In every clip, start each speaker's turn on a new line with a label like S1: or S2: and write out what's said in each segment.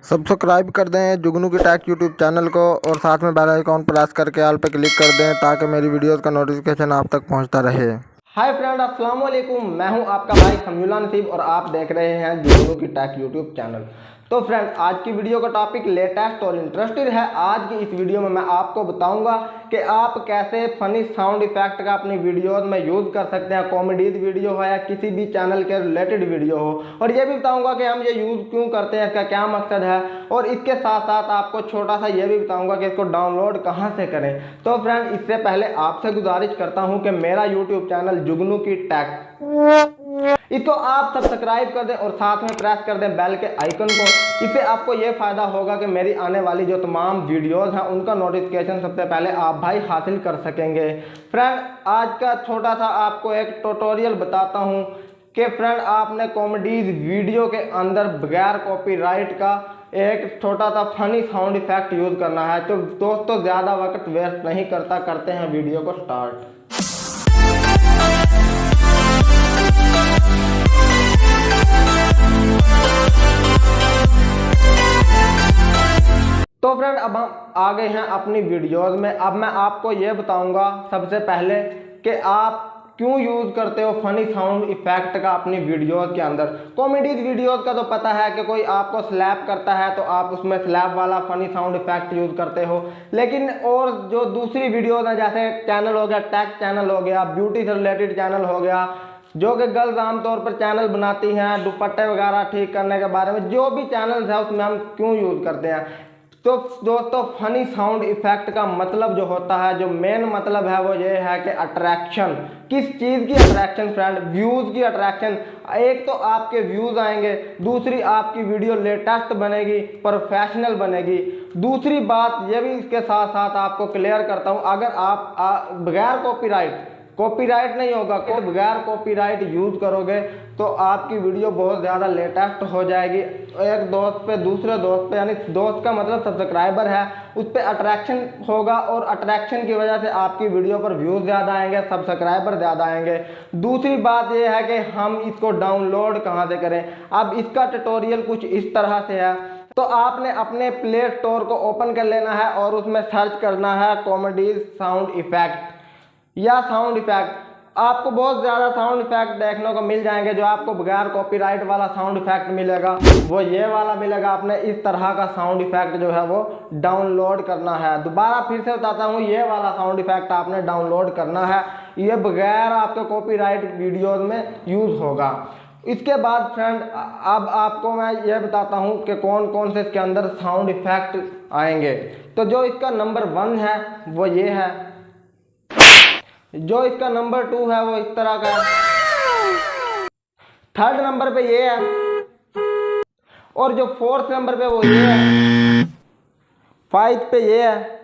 S1: Subscribe कर दें जुगनू की टैक यूट्यूब चैनल को और साथ में बेल आइकॉन प्रेस करके ऑल पे क्लिक कर दें ताकि मेरी वीडियोस का नोटिफिकेशन आप तक पहुंचता रहे।
S2: हाय फ्रेंड, अस्सलाम वालेकुम। मैं हूं आपका भाई समीउल्लाह नसीब और आप देख रहे हैं जुगनू की टैक यूट्यूब चैनल। तो फ्रेंड, आज की वीडियो का टॉपिक लेटेस्ट और इंटरेस्टिंग है। आज की इस वीडियो में मैं आपको बताऊंगा कि आप कैसे फनी साउंड इफेक्ट का अपनी वीडियोस में यूज़ कर सकते हैं। कॉमेडीज वीडियो हो या किसी भी चैनल के रिलेटेड वीडियो हो, और ये भी बताऊंगा कि हम ये यूज़ क्यों करते हैं, इसका क्या मकसद है, और इसके साथ साथ आपको छोटा सा ये भी बताऊंगा कि इसको डाउनलोड कहाँ से करें। तो फ्रेंड, इससे पहले आपसे गुजारिश करता हूँ कि मेरा यूट्यूब चैनल जुगनू की टैक, इसको आप सब्सक्राइब कर दें और साथ में प्रेस कर दें बेल के आइकन को। इससे आपको ये फायदा होगा कि मेरी आने वाली जो तमाम वीडियोस हैं उनका नोटिफिकेशन सबसे पहले आप भाई हासिल कर सकेंगे। फ्रेंड, आज का छोटा सा आपको एक ट्यूटोरियल बताता हूं कि फ्रेंड, आपने कॉमेडीज वीडियो के अंदर बगैर कॉपीराइट का एक छोटा सा फनी साउंड इफेक्ट यूज करना है। तो दोस्तों, ज़्यादा वक्त वेस्ट नहीं करते हैं वीडियो को स्टार्ट। तो फ्रेंड, अब हम आ गए हैं अपनी वीडियोस में। अब मैं आपको ये बताऊंगा सबसे पहले कि आप क्यों यूज़ करते हो फनी साउंड इफेक्ट का अपनी वीडियोस के अंदर। कॉमेडीज वीडियोस का तो पता है कि कोई आपको स्लैप करता है तो आप उसमें स्लैप वाला फनी साउंड इफेक्ट यूज़ करते हो। लेकिन और जो दूसरी वीडियोस हैं, जैसे चैनल हो गया, टैक चैनल हो गया, ब्यूटी से रिलेटेड चैनल हो गया, जो कि गर्ल्स आमतौर पर चैनल बनाती हैं दुपट्टे वगैरह ठीक करने के बारे में, जो भी चैनल्स है उसमें हम क्यों यूज़ करते हैं। तो दोस्तों, फनी साउंड इफेक्ट का मतलब जो होता है, जो मेन मतलब है वो ये है कि अट्रैक्शन। किस चीज़ की अट्रैक्शन फ्रेंड? व्यूज़ की अट्रैक्शन। एक तो आपके व्यूज़ आएंगे, दूसरी आपकी वीडियो लेटेस्ट बनेगी, प्रोफेशनल बनेगी। दूसरी बात ये भी इसके साथ साथ आपको क्लियर करता हूँ, अगर आप बगैर कॉपीराइट नहीं होगा, बगैर कॉपीराइट यूज़ करोगे तो आपकी वीडियो बहुत ज़्यादा लेटेस्ट हो जाएगी। एक दोस्त पे दूसरे दोस्त पे, यानी दोस्त का मतलब सब्सक्राइबर है, उस पर अट्रैक्शन होगा और अट्रैक्शन की वजह से आपकी वीडियो पर व्यूज़ ज़्यादा आएंगे, सब्सक्राइबर ज़्यादा आएंगे। दूसरी बात यह है कि हम इसको डाउनलोड कहाँ से करें। अब इसका ट्यूटोरियल कुछ इस तरह से है। तो आपने अपने प्ले स्टोर को ओपन कर लेना है और उसमें सर्च करना है कॉमेडीज साउंड इफेक्ट या साउंड इफेक्ट। आपको बहुत ज़्यादा साउंड इफेक्ट देखने को मिल जाएंगे। जो आपको बगैर कॉपीराइट वाला साउंड इफेक्ट मिलेगा वो ये वाला मिलेगा। आपने इस तरह का साउंड इफेक्ट जो है वो डाउनलोड करना है। दोबारा फिर से बताता हूँ, ये वाला साउंड इफेक्ट आपने डाउनलोड करना है। ये बगैर आपके कॉपीराइट वीडियोज़ में यूज़ होगा। इसके बाद फ्रेंड, अब आपको मैं ये बताता हूँ कि कौन कौन से इसके अंदर साउंड इफेक्ट आएंगे। तो जो इसका नंबर 1 है वो ये है, जो इसका नंबर 2 है वो इस तरह का है, 3rd नंबर पे ये है, और जो 4th नंबर पे वो ये है, 5th पे ये है।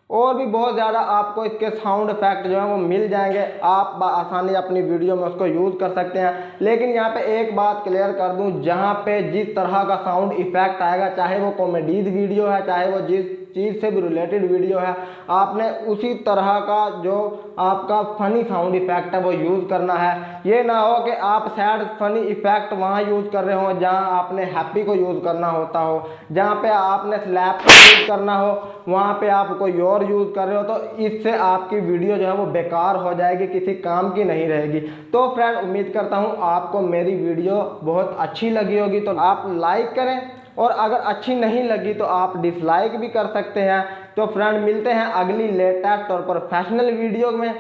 S2: और भी बहुत ज़्यादा आपको इसके साउंड इफेक्ट जो है वो मिल जाएंगे। आप आसानी अपनी वीडियो में उसको यूज़ कर सकते हैं। लेकिन यहाँ पे एक बात क्लियर कर दूँ, जहाँ पे जिस तरह का साउंड इफेक्ट आएगा, चाहे वो कॉमेडीज वीडियो है, चाहे वो जिस चीज़ से भी रिलेटेड वीडियो है, आपने उसी तरह का जो आपका फनी साउंड इफेक्ट है वो यूज़ करना है। ये ना हो कि आप सैड फनी इफेक्ट वहाँ यूज़ कर रहे हो जहाँ आपने हैप्पी को यूज़ करना होता हो, जहाँ पे आपने स्लैप को यूज़ करना हो वहाँ पे आप कोई और यूज़ कर रहे हो। तो इससे आपकी वीडियो जो है वो बेकार हो जाएगी, किसी काम की नहीं रहेगी। तो फ्रेंड, उम्मीद करता हूँ आपको मेरी वीडियो बहुत अच्छी लगी होगी। तो आप लाइक करें, और अगर अच्छी नहीं लगी तो आप डिसलाइक भी कर सकते हैं। तो फ्रेंड, मिलते हैं अगली लेटेस्ट और प्रोफेशनल वीडियो में।